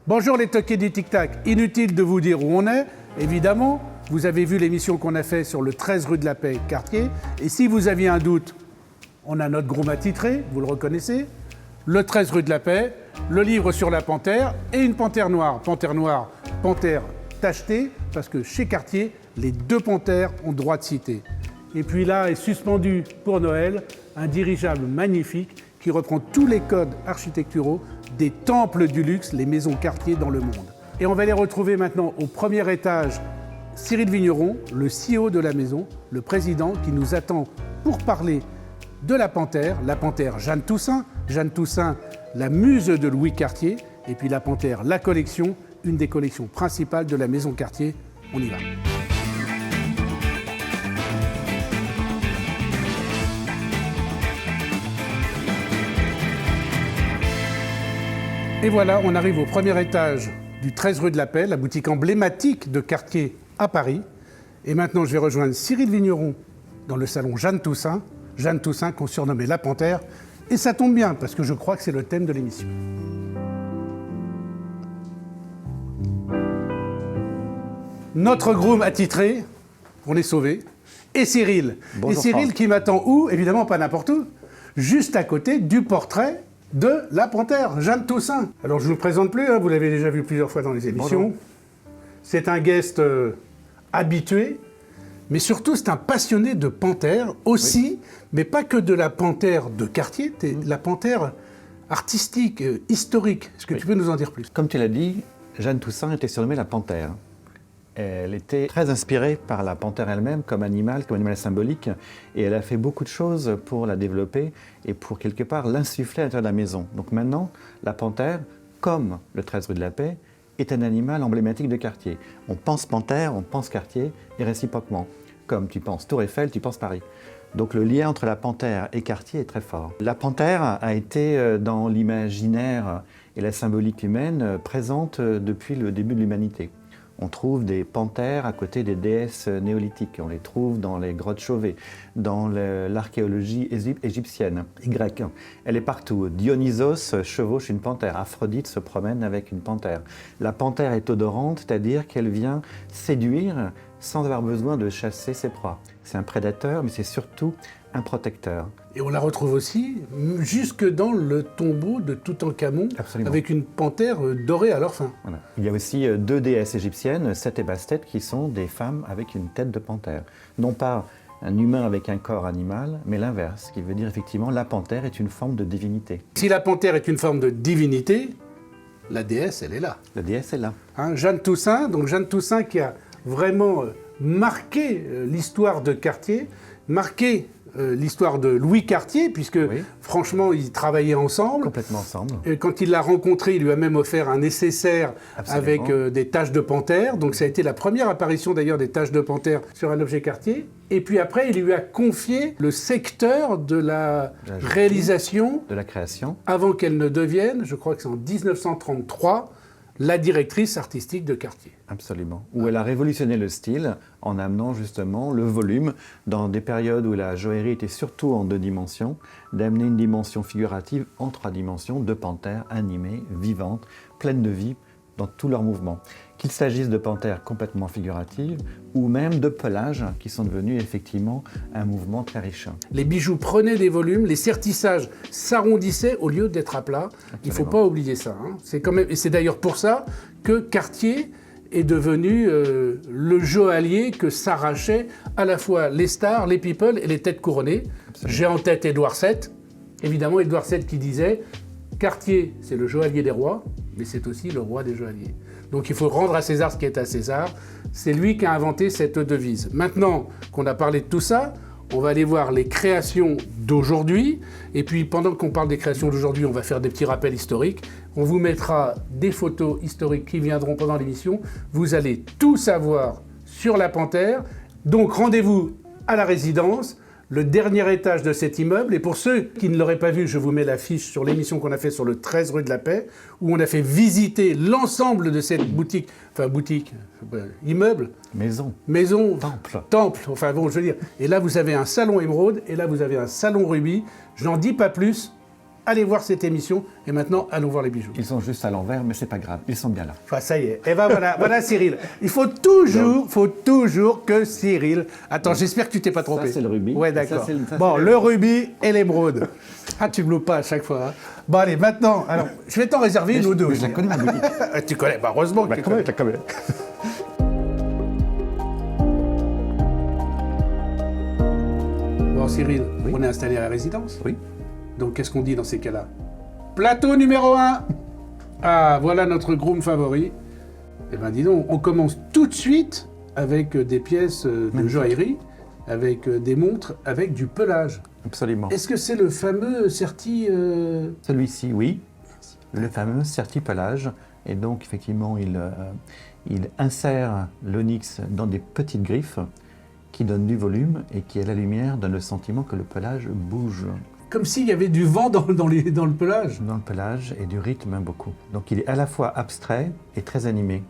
Bonjour les toqués du tic-tac, inutile de vous dire où on est, évidemment, vous avez vu l'émission qu'on a faite sur le 13 rue de la Paix, quartier, et si vous aviez un doute, on a notre groom attitré, vous le reconnaissez, le 13 rue de la Paix, le livre sur la panthère et une panthère noire, panthère tachetée, parce que chez Cartier, les deux panthères ont droit de cité. Et puis là est suspendu pour Noël un dirigeable magnifique qui reprend tous les codes architecturaux des temples du luxe, les maisons Cartier dans le monde. Et on va les retrouver maintenant au premier étage, Cyril Vigneron, le CEO de la maison, le président qui nous attend pour parler de la panthère Jeanne Toussaint, la muse de Louis Cartier, et puis la panthère, la collection, une des collections principales de la maison Cartier. On y va. Et voilà, on arrive au premier étage du 13 rue de la Paix, la boutique emblématique de Cartier à Paris. Et maintenant, je vais rejoindre Cyril Vigneron dans le salon Jeanne Toussaint qu'on surnommait la panthère. Et ça tombe bien, parce que je crois que c'est le thème de l'émission. Notre groom attitré, on est sauvé, et Cyril. Bonjour, et Cyril Franck. qui m'attend où? Évidemment pas n'importe où, juste à côté du portrait de la panthère, Jeanne Toussaint. Alors je ne vous le présente plus, hein, vous l'avez déjà vu plusieurs fois dans les émissions. Bonjour. C'est un guest habitué, mais surtout c'est un passionné de panthère aussi, mais pas que de la panthère de Cartier, la panthère artistique, historique. Est-ce que tu peux nous en dire plus? Comme tu l'as dit, Jeanne Toussaint était surnommée la panthère. Elle était très inspirée par la panthère elle-même comme animal symbolique, et elle a fait beaucoup de choses pour la développer et pour quelque part l'insuffler à l'intérieur de la maison. Donc maintenant, la panthère, comme le 13 rue de la Paix, est un animal emblématique de Cartier. On pense panthère, on pense Cartier, et réciproquement. Comme tu penses Tour Eiffel, tu penses Paris. Donc le lien entre la panthère et Cartier est très fort. La panthère a été dans l'imaginaire et la symbolique humaine présente depuis le début de l'humanité. On trouve des panthères à côté des déesses néolithiques, on les trouve dans les grottes Chauvet, dans l'archéologie égyptienne, grecque. Elle est partout. Dionysos chevauche une panthère, Aphrodite se promène avec une panthère. La panthère est odorante, c'est-à-dire qu'elle vient séduire sans avoir besoin de chasser ses proies. C'est un prédateur, mais c'est surtout un protecteur. Et on la retrouve aussi jusque dans le tombeau de Toutankhamon, Absolument. avec une panthère dorée à leur fin. Voilà. Il y a aussi deux déesses égyptiennes, Seth et Bastet, qui sont des femmes avec une tête de panthère. Non pas un humain avec un corps animal, mais l'inverse, qui veut dire effectivement la panthère est une forme de divinité. Si la panthère est une forme de divinité, la déesse, elle est là. La déesse est là. Hein, Jeanne Toussaint qui a vraiment marqué l'histoire de Cartier, marqué l'histoire de Louis Cartier, puisque franchement, ils travaillaient ensemble. Complètement ensemble. Et quand il l'a rencontré, il lui a même offert un nécessaire avec des taches de panthère. Donc ça a été la première apparition d'ailleurs des taches de panthère sur un objet Cartier. Et puis après, il lui a confié le secteur de la réalisation, de la création, avant qu'elle ne devienne, je crois que c'est en 1933, la directrice artistique de Cartier. Absolument. Où elle a révolutionné le style en amenant justement le volume dans des périodes où la joaillerie était surtout en 2 dimensions, d'amener une dimension figurative en 3 dimensions, de panthères animées, vivantes, pleines de vie dans tous leurs mouvements. Qu'il s'agisse de panthères complètement figuratives ou même de pelages qui sont devenus effectivement un mouvement très riche. Les bijoux prenaient des volumes, les sertissages s'arrondissaient au lieu d'être à plat. Absolument. Il ne faut pas oublier ça. Hein. Et c'est d'ailleurs pour ça que Cartier est devenu le joaillier que s'arrachaient à la fois les stars, les people et les têtes couronnées. Absolument. J'ai en tête Édouard VII. Évidemment, Édouard VII qui disait « Cartier, c'est le joaillier des rois, mais c'est aussi le roi des joailliers ». Donc il faut rendre à César ce qui est à César. C'est lui qui a inventé cette devise. Maintenant qu'on a parlé de tout ça, on va aller voir les créations d'aujourd'hui. Et puis pendant qu'on parle des créations d'aujourd'hui, on va faire des petits rappels historiques. On vous mettra des photos historiques qui viendront pendant l'émission. Vous allez tout savoir sur la panthère. Donc rendez-vous à la résidence, le dernier étage de cet immeuble. Et pour ceux qui ne l'auraient pas vu, je vous mets l'affiche sur l'émission qu'on a fait sur le 13 rue de la Paix, où on a fait visiter l'ensemble de cette boutique, immeuble. Maison. Temple. Enfin bon, je veux dire. Et là, vous avez un salon émeraude, et là, vous avez un salon rubis. Je n'en dis pas plus. allez voir cette émission. Et maintenant, allons voir les bijoux. Ils sont juste à l'envers, mais c'est pas grave, ils sont bien là. Enfin, ça y est. Et ben voilà Cyril. Il faut toujours que Cyril... Attends, j'espère que tu t'es pas trompé. Ça, c'est le rubis. Ouais, d'accord. Ça, Bon, le rubis et l'émeraude. Ah, tu me loupes pas à chaque fois. Hein. Bon, allez, maintenant, alors, je vais t'en réserver une ou deux. Je la connais, ma boutique. Tu connais, bah, heureusement que tu connais. Je la connais. Bon, Cyril, Oui. on est installé à la résidence. Oui. Donc, qu'est-ce qu'on dit dans ces cas-là? Plateau numéro 1. Ah, voilà notre groom favori. Eh ben, dis donc, on commence tout de suite avec des pièces de Magnifique. joaillerie, avec des montres, avec du pelage. Absolument. Est-ce que c'est le fameux Certi Celui-ci, oui. Le fameux certi-pelage. Et donc, effectivement, il insère l'onyx dans des petites griffes qui donnent du volume et qui, à la lumière, donnent le sentiment que le pelage bouge. Comme s'il y avait du vent dans le pelage. Dans le pelage et du rythme beaucoup. Donc, il est à la fois abstrait et très animé.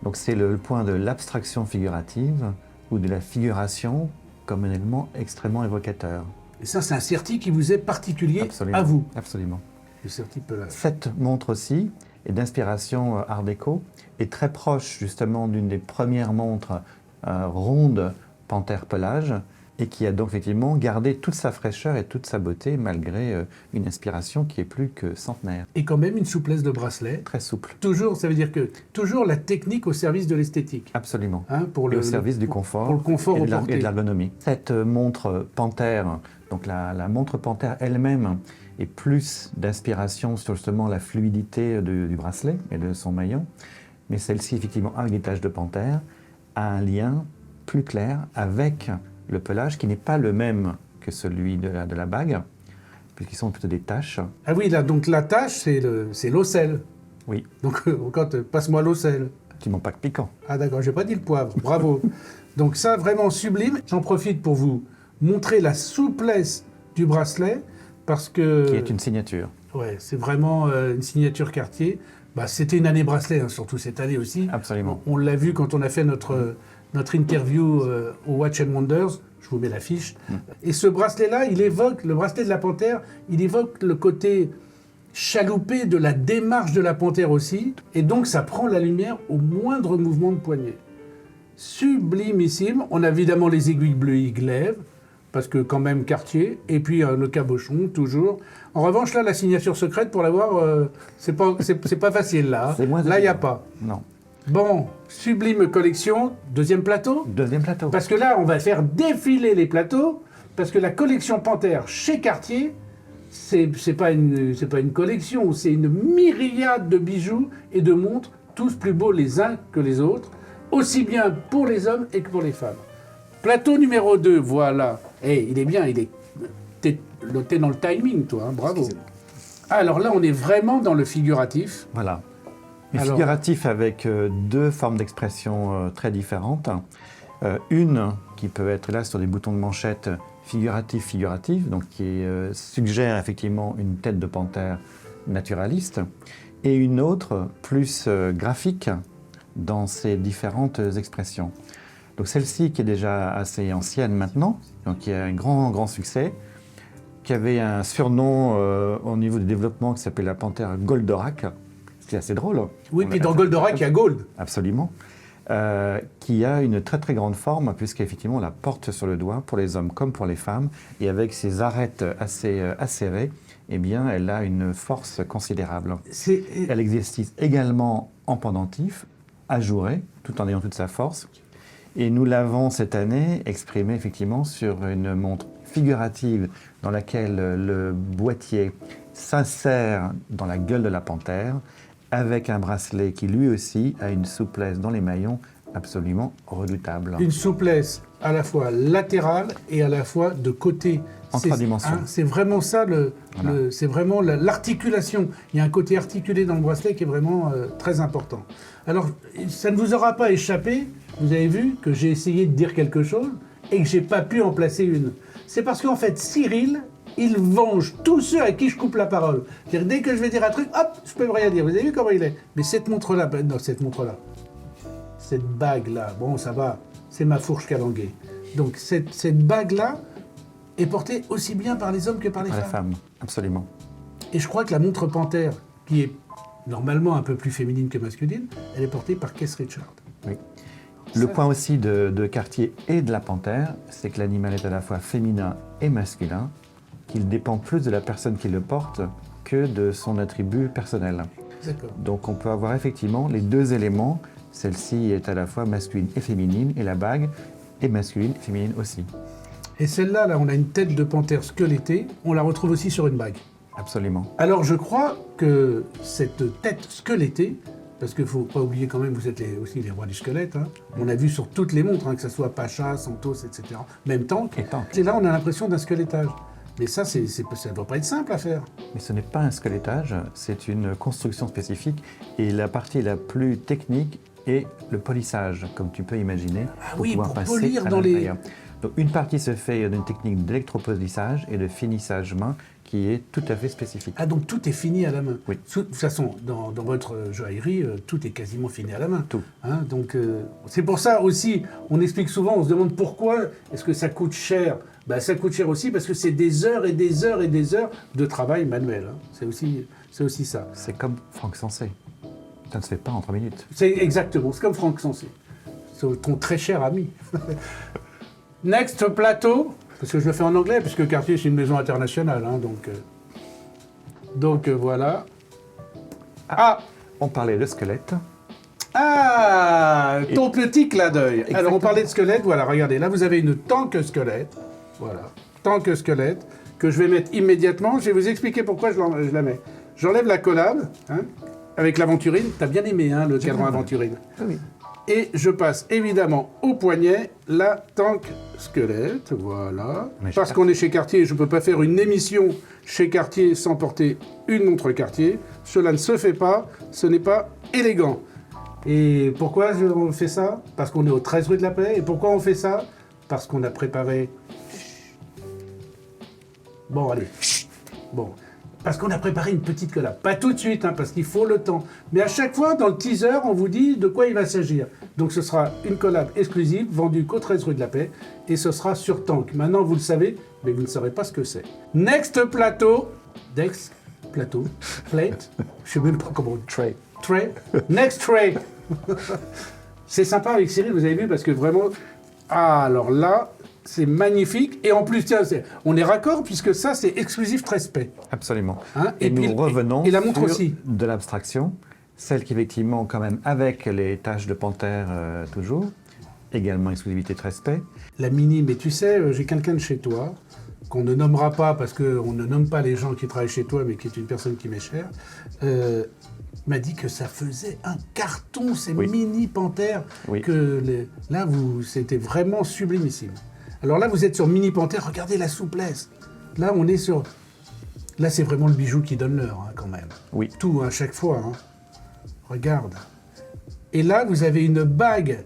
Donc, c'est le point de l'abstraction figurative ou de la figuration comme un élément extrêmement évocateur. Et ça, c'est un Certi qui vous est particulier Absolument. à vous, Absolument. le Certi pelage. Cette montre aussi est d'inspiration art déco et très proche justement d'une des premières montres rondes Panthère pelage et qui a donc effectivement gardé toute sa fraîcheur et toute sa beauté malgré une inspiration qui est plus que centenaire. Et quand même une souplesse de bracelet. Très souple. Toujours, ça veut dire que toujours la technique au service de l'esthétique. Absolument. Hein, pour Et au service du confort, pour le confort et au de porté. l'ergonomie. Cette montre Panthère, donc la montre Panthère elle-même, est plus d'inspiration sur justement la fluidité du bracelet et de son maillon. Mais celle-ci, effectivement, avec des taches de panthère, a un lien plus clair avec le pelage qui n'est pas le même que celui de la bague, puisqu'ils sont plutôt des taches. Ah oui, là, donc la tache, c'est l'ocelle. Oui, Donc quand passe-moi l'ocelle. qui n'ont pas que piquant. Ah d'accord, j'ai pas dit le poivre. Bravo. Donc ça, vraiment sublime. J'en profite pour vous montrer la souplesse du bracelet parce que... Qui est une signature. Ouais, c'est vraiment une signature Cartier. Bah, c'était une année bracelet, hein, surtout cette année aussi. Absolument. On l'a vu quand on a fait notre interview au Watch and Wonders. Je vous mets l'affiche. Et ce bracelet-là, le bracelet de la panthère, il évoque le côté chaloupé de la démarche de la panthère aussi. Et donc, ça prend la lumière au moindre mouvement de poignet. Sublimissime. On a évidemment les aiguilles bleues glaive, parce que quand même Cartier. Et puis le cabochon, toujours. En revanche, là, la signature secrète, pour l'avoir, c'est pas facile, là. C'est moins Là, il n'y a évident. pas. Non. Bon, sublime collection. Deuxième plateau. Deuxième plateau. Parce que là, on va faire défiler les plateaux, parce que la collection Panthère chez Cartier, c'est pas une collection, c'est une myriade de bijoux et de montres, tous plus beaux les uns que les autres, aussi bien pour les hommes et que pour les femmes. Plateau numéro 2, voilà. Il est bien, t'es dans le timing, toi, hein, bravo. Alors là, on est vraiment dans le figuratif. Voilà. Et Alors- figuratif avec deux formes d'expression très différentes. Une qui peut être là sur des boutons de manchette figuratif, donc qui suggère effectivement une tête de panthère naturaliste, et une autre plus graphique dans ses différentes expressions. Donc celle-ci qui est déjà assez ancienne maintenant, donc qui a un grand succès, qui avait un surnom au niveau du développement qui s'appelait la panthère Goldorak. C'est assez drôle. Oui, puis dans Goldorak, il y a Gold. Absolument. Qui a une très grande forme, puisqu'effectivement on la porte sur le doigt pour les hommes comme pour les femmes, et avec ses arêtes assez acérées, eh bien elle a une force considérable. Elle exerce également en pendentif, ajouré, tout en ayant toute sa force. Et nous l'avons cette année exprimé effectivement sur une montre figurative dans laquelle le boîtier s'insère dans la gueule de la panthère, avec un bracelet qui lui aussi a une souplesse dans les maillons absolument redoutable. Une souplesse à la fois latérale et à la fois de côté. En trois dimensions. C'est vraiment ça, c'est vraiment l'articulation. Il y a un côté articulé dans le bracelet qui est vraiment très important. Alors, ça ne vous aura pas échappé, vous avez vu que j'ai essayé de dire quelque chose et que je n'ai pas pu en placer une. C'est parce qu'en fait, Cyril, il venge tous ceux à qui je coupe la parole. C'est-à-dire, dès que je vais dire un truc, hop, je peux rien dire. Vous avez vu comment il est? Mais cette montre-là, cette bague-là, bon, ça va, c'est ma fourche calanguée. Donc, cette bague-là est portée aussi bien par les hommes que par les Par les femmes. femmes, absolument. Et je crois que la montre panthère, qui est normalement un peu plus féminine que masculine, elle est portée par Keith Richards. Oui. Le point aussi de Cartier et de la panthère, c'est que l'animal est à la fois féminin et masculin, qu'il dépend plus de la personne qui le porte que de son attribut personnel. D'accord. Donc on peut avoir effectivement les deux éléments. Celle-ci est à la fois masculine et féminine, et la bague est masculine et féminine aussi. Et celle-là, là, on a une tête de panthère squelettée, on la retrouve aussi sur une bague. Absolument. Alors je crois que cette tête squelettée, parce qu'il ne faut pas oublier quand même, vous êtes aussi les rois du squelette, hein. On a vu sur toutes les montres, hein, que ce soit Pacha, Santos, etc. Même Tank. Et Tank. Et là, on a l'impression d'un squelettage. Mais ça, ça ne doit pas être simple à faire. Mais ce n'est pas un squelettage, c'est une construction spécifique. Et la partie la plus technique est le polissage, comme tu peux imaginer, oui, pouvoir pour passer polir à dans les... l'intérieur. Donc une partie se fait d'une technique d'électropolissage et de finissage main qui est tout à fait spécifique. Ah, donc tout est fini à la main. Oui. De toute façon, dans votre joaillerie, tout est quasiment fini à la main. Tout. Hein, donc c'est pour ça aussi, on explique souvent, on se demande pourquoi est-ce que ça coûte cher. Ben, ça coûte cher aussi parce que c'est des heures et des heures et des heures de travail manuel. Hein. C'est aussi ça. C'est comme Franck Sensé. Ça ne se fait pas en 3 minutes. C'est exactement, c'est comme Franck Sensé. C'est ton très cher ami. Next plateau, parce que je le fais en anglais, puisque Cartier c'est une maison internationale, hein, donc voilà. Ah, on parlait de squelette. Ah, ton petit clin d'œil. Exactement. Alors on parlait de squelette, voilà, regardez, là vous avez une tank squelette, voilà, tank squelette, que je vais mettre immédiatement. Je vais vous expliquer pourquoi je la mets. J'enlève la collab, hein, avec l'aventurine. T'as bien aimé, hein, le cadran aventurine. Oui. Et je passe évidemment au poignet la tank squelette, voilà. Parce qu'on est chez Cartier, je ne peux pas faire une émission chez Cartier sans porter une montre Cartier. Cela ne se fait pas, ce n'est pas élégant. Et pourquoi on fait ça? Parce qu'on est au 13 rue de la Paix. Et pourquoi on fait ça? Parce qu'on a préparé... Bon, allez. Bon. Parce qu'on a préparé une petite collab. Pas tout de suite, hein, parce qu'il faut le temps. Mais à chaque fois, dans le teaser, on vous dit de quoi il va s'agir. Donc ce sera une collab exclusive, vendue qu'au 13 rue de la Paix, et ce sera sur Tank. Maintenant, vous le savez, mais vous ne saurez pas ce que c'est. Next plateau. Dex, plateau, plate, je sais même pas comment... Tray. Tray. Next tray. C'est sympa avec Cyril, vous avez vu, parce que vraiment... Ah, alors là... C'est magnifique. Et en plus, tiens, on est raccord puisque ça, c'est exclusif 13P. Absolument. Hein, et nous revenons et la montre sur aussi. De l'abstraction, celle qui effectivement, quand même, avec les taches de panthère toujours, également exclusivité 13P. La mini, mais tu sais, j'ai quelqu'un de chez toi, qu'on ne nommera pas parce qu'on ne nomme pas les gens qui travaillent chez toi, mais qui est une personne qui m'est chère, m'a dit que ça faisait un carton, ces mini panthères, que là, c'était vraiment sublimissime. Alors là, vous êtes sur Mini Panthère, regardez la souplesse. Là, on est sur... Là, c'est vraiment le bijou qui donne l'heure, hein, quand même. Oui. Tout, à chaque fois. Hein. Regarde. Et là, vous avez une bague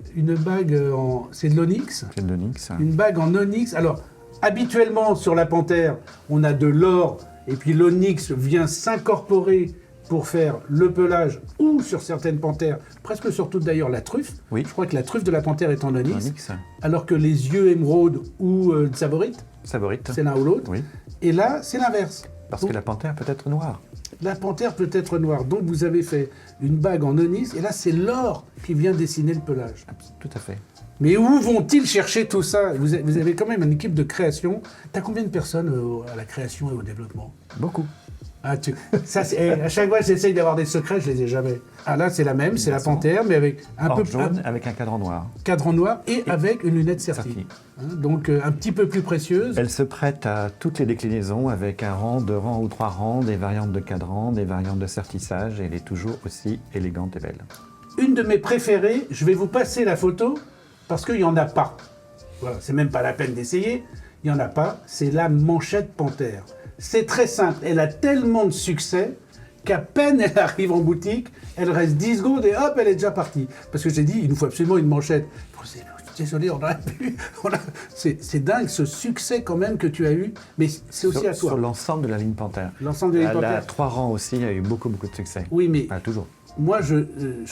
en... C'est de l'onyx? C'est de l'onyx. Une bague en onyx. Alors, habituellement, sur la Panthère, on a de l'or, et puis l'onyx vient s'incorporer pour faire le pelage, ou sur certaines panthères, presque sur toutes d'ailleurs la truffe. Oui. Je crois que la truffe de la panthère est en onyx. Onyx. Alors que les yeux émeraude ou saborite, Saborite. c'est l'un ou l'autre. Oui. Et là, c'est l'inverse. Parce Donc, que la panthère peut être noire. la panthère peut être noire. Donc vous avez fait une bague en onyx, et là, c'est l'or qui vient dessiner le pelage. Tout à fait. Mais où vont-ils chercher tout ça? Vous avez quand même une équipe de création. T'as combien de personnes à la création et au développement? Beaucoup. Ah, à chaque fois, j'essaye d'avoir des secrets, je les ai jamais. Ah là, c'est la même, c'est la panthère, mais avec un peu jaune, avec un cadran noir. Cadran noir et avec une lunette Certi. Hein, donc un petit peu plus précieuse. Elle se prête à toutes les déclinaisons avec un rang, 2 rangs ou 3 rangs, des variantes de cadran, des variantes de sertissage, et elle est toujours aussi élégante et belle. Une de mes préférées, je vais vous passer la photo parce qu'il n'y en a pas. Voilà, c'est même pas la peine d'essayer, il n'y en a pas, c'est la manchette panthère. C'est très simple, elle a tellement de succès qu'à peine elle arrive en boutique, elle reste 10 secondes et hop, elle est déjà partie. Parce que j'ai dit, il nous faut absolument une manchette. Désolé, on aurait pu. C'est dingue ce succès quand même que tu as eu, mais c'est aussi à toi. Sur l'ensemble de la ligne panthère. L'ensemble de la ligne panthère. Elle a 3 rangs aussi, a eu beaucoup de succès. Oui, mais toujours. Moi, je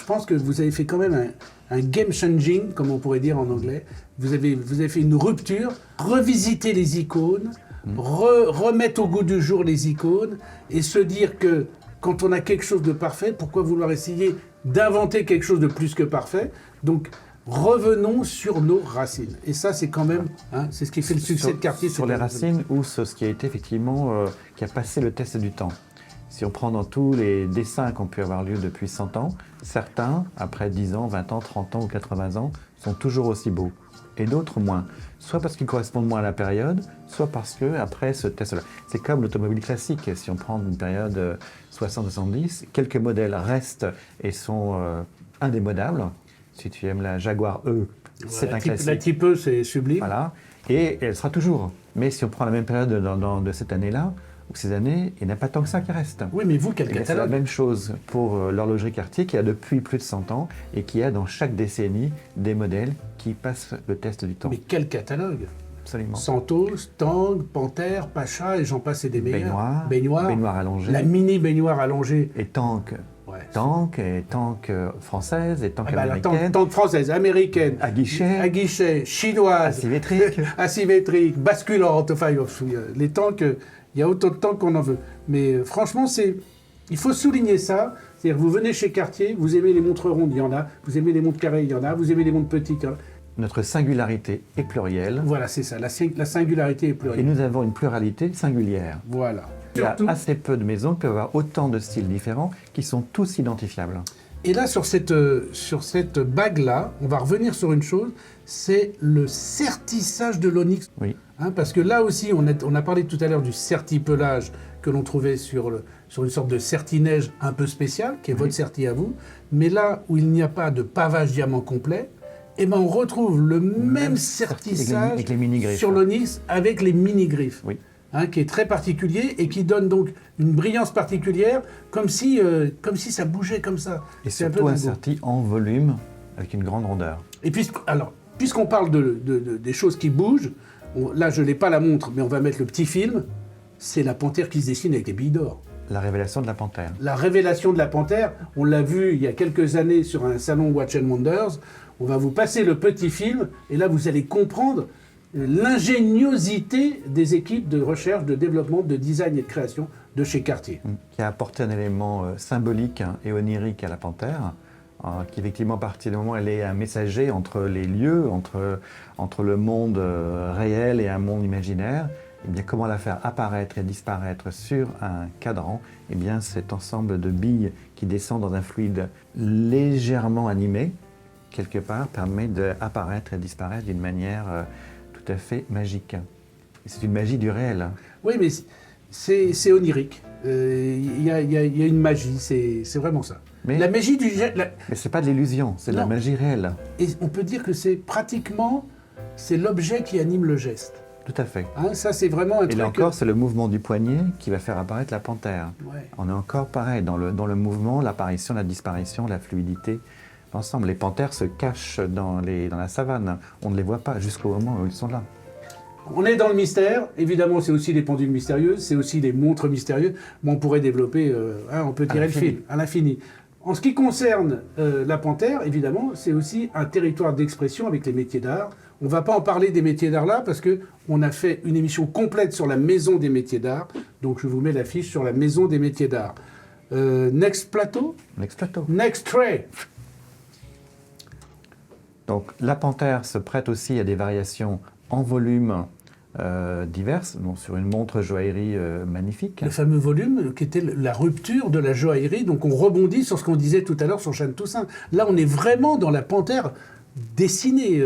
pense que vous avez fait quand même un game changing, comme on pourrait dire en anglais. Vous avez fait une rupture, revisiter les icônes, remettre au goût du jour les icônes et se dire que quand on a quelque chose de parfait, pourquoi vouloir essayer d'inventer quelque chose de plus que parfait? Donc, revenons sur nos racines. Et ça, c'est quand même, c'est ce qui fait le succès de Cartier. Sur les racines ou sur ce qui a été effectivement, qui a passé le test du temps. Si on prend dans tous les dessins qui ont pu avoir lieu depuis 100 ans, certains, après 10 ans, 20 ans, 30 ans ou 80 ans, sont toujours aussi beaux. Et d'autres moins. Soit parce qu'ils correspondent moins à la période, soit parce que après ce test-là. C'est comme l'automobile classique. Si on prend une période 60-70, quelques modèles restent et sont indémodables. Si tu aimes la Jaguar E, c'est un classique. La Type E, c'est sublime. Voilà. Et elle sera toujours. Mais si on prend la même période de cette année-là, ou ces années, il n'y a pas tant que ça qui reste. Oui, mais vous, quel catalogue? C'est la même chose pour l'horlogerie Cartier qui a depuis plus de 100 ans et qui a dans chaque décennie des modèles qui passent le test du temps. Mais quel catalogue? Absolument. Santos, Tang, Panthère, Pacha et j'en passe et des meilleurs. Baignoire allongée. La mini baignoire allongée. Et Tank. Ouais. Tank française et Tank américaine. Tank française, américaine. À guichet. Chinoise. Asymétrique. Asymétrique, basculante. Enfin, les tanks, il y a autant de tanks qu'on en veut. Mais franchement, il faut souligner ça. C'est-à-dire, vous venez chez Cartier, vous aimez les montres rondes, il y en a. Vous aimez les montres carrées, il y en a. Vous aimez les montres petites, il y en a. Notre singularité est plurielle. Voilà, c'est ça. La singularité est plurielle. Et nous avons une pluralité singulière. Voilà. Il y a assez peu de maisons qui peuvent avoir autant de styles différents qui sont tous identifiables. Et là, sur cette bague-là, on va revenir sur une chose, c'est le sertissage de l'onyx. Oui. Parce que là aussi, on a parlé tout à l'heure du sertipelage que l'on trouvait sur une sorte de serti-neige un peu spécial, qui est votre serti à vous. Mais là où il n'y a pas de pavage diamant complet, eh ben on retrouve le même sertissage avec les mini-griffes. Sur l'onyx avec les mini-griffes. Oui. Qui est très particulier et qui donne donc une brillance particulière, comme si ça bougeait comme ça. Et surtout un serti en volume, avec une grande rondeur. Et puisqu'on parle des choses qui bougent, là je n'ai pas la montre, mais on va mettre le petit film, c'est la panthère qui se dessine avec des billes d'or. La révélation de la panthère. La révélation de la panthère, on l'a vu il y a quelques années sur un salon Watch & Wonders. On va vous passer le petit film, et là vous allez comprendre l'ingéniosité des équipes de recherche, de développement, de design et de création de chez Cartier. Qui a apporté un élément symbolique et onirique à la panthère, qui effectivement, à partir du moment où elle est un messager entre les lieux, entre le monde réel et un monde imaginaire, eh bien, comment la faire apparaître et disparaître sur un cadran? Eh bien, cet ensemble de billes qui descend dans un fluide légèrement animé, quelque part, permet d'apparaître et disparaître d'une manière tout à fait magique. Et c'est une magie du réel. Oui, mais c'est onirique. Il y a une magie, c'est vraiment ça. Mais, la magie du... Mais c'est pas de l'illusion, c'est de la magie réelle. Et on peut dire que c'est l'objet qui anime le geste. Tout à fait. Ça, c'est vraiment un truc... Et là encore, c'est le mouvement du poignet qui va faire apparaître la panthère. Ouais. On est encore pareil, dans le mouvement, l'apparition, la disparition, la fluidité. Ensemble, les panthères se cachent dans la savane. On ne les voit pas jusqu'au moment où ils sont là. On est dans le mystère. Évidemment, c'est aussi les pendules mystérieuses, c'est aussi les montres mystérieuses. Bon, on pourrait développer, on peut tirer le fil à l'infini. En ce qui concerne la panthère, évidemment, c'est aussi un territoire d'expression avec les métiers d'art. On ne va pas en parler des métiers d'art là, parce qu'on a fait une émission complète sur la maison des métiers d'art. Donc, je vous mets l'affiche sur la maison des métiers d'art. Next plateau. Next tray. Donc la panthère se prête aussi à des variations en volume diverses, donc sur une montre joaillerie magnifique. Le fameux volume qui était la rupture de la joaillerie, donc on rebondit sur ce qu'on disait tout à l'heure sur Jeanne Toussaint. Là on est vraiment dans la panthère dessinée,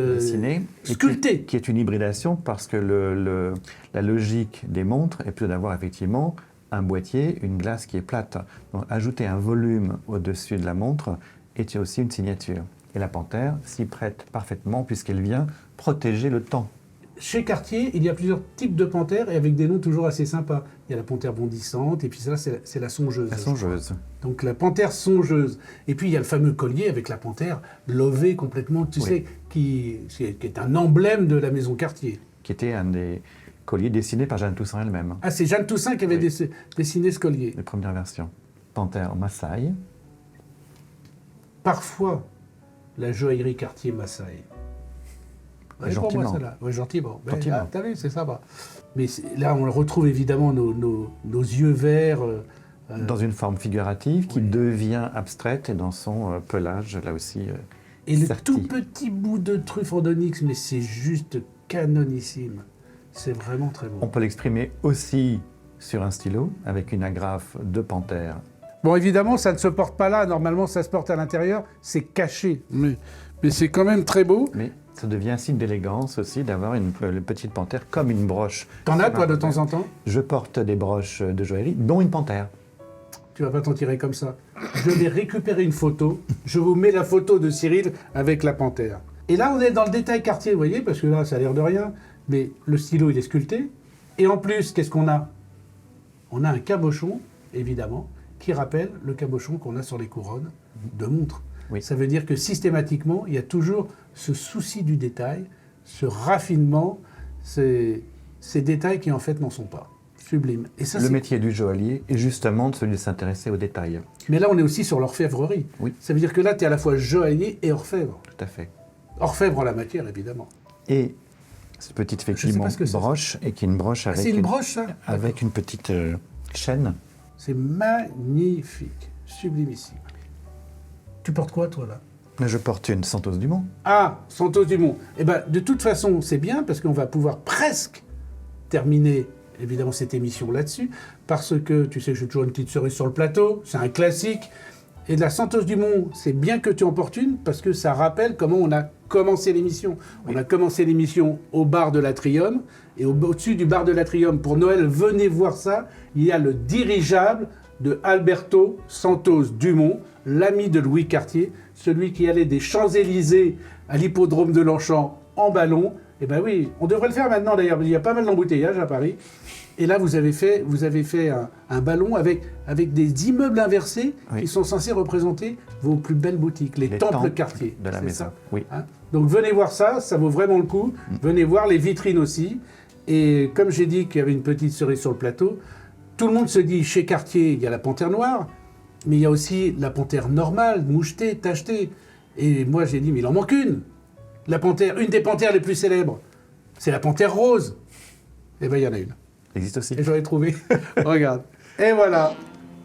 sculptée. Qui est une hybridation parce que la logique des montres est plutôt d'avoir effectivement un boîtier, une glace qui est plate. Donc ajouter un volume au-dessus de la montre est aussi une signature. Et la panthère s'y prête parfaitement puisqu'elle vient protéger le temps. Chez Cartier, il y a plusieurs types de panthères et avec des noms toujours assez sympas. Il y a la panthère bondissante et puis ça, c'est la songeuse. La songeuse. Donc la panthère songeuse. Et puis il y a le fameux collier avec la panthère lovée complètement, tu sais, qui est un emblème de la maison Cartier. Qui était un des colliers dessinés par Jeanne Toussaint elle-même. Ah, c'est Jeanne Toussaint qui avait dessiné ce collier. Les premières versions. Panthère Maasai. Parfois, la joaillerie Cartier Maasai Elle est pour moi, Gentiment. celle-là. Ouais, gentiment. Ben, Gentiment. t'as vu, c'est sympa. Mais là, on retrouve évidemment nos yeux verts. Dans une forme figurative qui devient abstraite et dans son pelage, là aussi. Et le serti. tout petit bout de truffe en onyx, mais c'est juste canonissime. C'est vraiment très On bon. peut l'exprimer aussi sur un stylo avec une agrafe de panthère. Bon, évidemment, ça ne se porte pas là. Normalement, ça se porte à l'intérieur. C'est caché. Mais c'est quand même très beau. Mais ça devient un signe d'élégance aussi d'avoir une petite panthère comme une broche. T'en as, toi, de temps en temps? Je porte des broches de joaillerie, dont une panthère. Tu vas pas t'en tirer comme ça. Je vais récupérer une photo. Je vous mets la photo de Cyril avec la panthère. Et là, on est dans le détail quartier, vous voyez, parce que là, ça a l'air de rien. Mais le stylo, il est sculpté. Et en plus, qu'est-ce qu'on a? On a un cabochon, évidemment, qui rappelle le cabochon qu'on a sur les couronnes de montres. Oui. Ça veut dire que systématiquement, il y a toujours ce souci du détail, ce raffinement, ces détails qui en fait n'en sont pas. Sublime. Et ça, Le c'est... métier du joaillier est justement de celui de s'intéresser aux détails. Mais là, on est aussi sur l'orfèvrerie. Oui. Ça veut dire que là, tu es à la fois joaillier et orfèvre. Tout à fait. Orfèvre en la matière, évidemment. Et cette petite sais effectivement pas ce que c'est. broche, et qui est une broche Ah, avec, c'est une broche, ça? avec une petite chaîne. C'est magnifique. Sublimissime. Tu portes quoi, toi, là? Je porte une Santos Dumont. Ah, Santos Dumont. Eh ben, de toute façon, c'est bien parce qu'on va pouvoir presque terminer, évidemment, cette émission là-dessus, parce que, tu sais, j'ai toujours une petite cerise sur le plateau, c'est un classique. Et de la Santos Dumont, c'est bien que tu en portes une, parce que ça rappelle comment on a commencé l'émission. On a commencé l'émission au bar de l'Atrium, et au-dessus du bar de l'Atrium, pour Noël, venez voir ça, il y a le dirigeable de Alberto Santos Dumont, l'ami de Louis Cartier, celui qui allait des Champs-Élysées à l'hippodrome de Longchamp en ballon. Eh bien oui, on devrait le faire maintenant d'ailleurs, il y a pas mal d'embouteillages à Paris. Et là, vous avez fait un ballon avec des immeubles inversés Oui. qui sont censés représenter vos plus belles boutiques, les temples Cartier. de la c'est maison. ça, Oui. hein? Donc venez voir ça, ça vaut vraiment le coup. Venez voir les vitrines aussi. Et comme j'ai dit qu'il y avait une petite cerise sur le plateau, tout le monde se dit, chez Cartier, il y a la panthère noire, mais il y a aussi la panthère normale, mouchetée, tachetée. Et moi, j'ai dit, mais il en manque une. La panthère, une des panthères les plus célèbres, c'est la panthère rose. Eh bien, il y en a une. Il existe aussi. Et j'aurais trouvé. Regarde. Et voilà.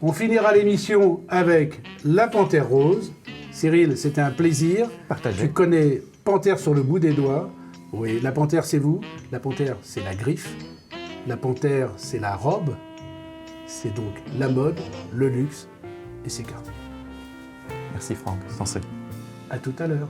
On finira l'émission avec la panthère rose. Cyril, c'était un plaisir. Partagé. Tu connais panthère sur le bout des doigts. Oui, la panthère, c'est vous. La panthère, c'est la griffe. La panthère, c'est la robe. C'est donc la mode, le luxe et c'est Cartier. Merci Franck. Sans ce. À tout à l'heure.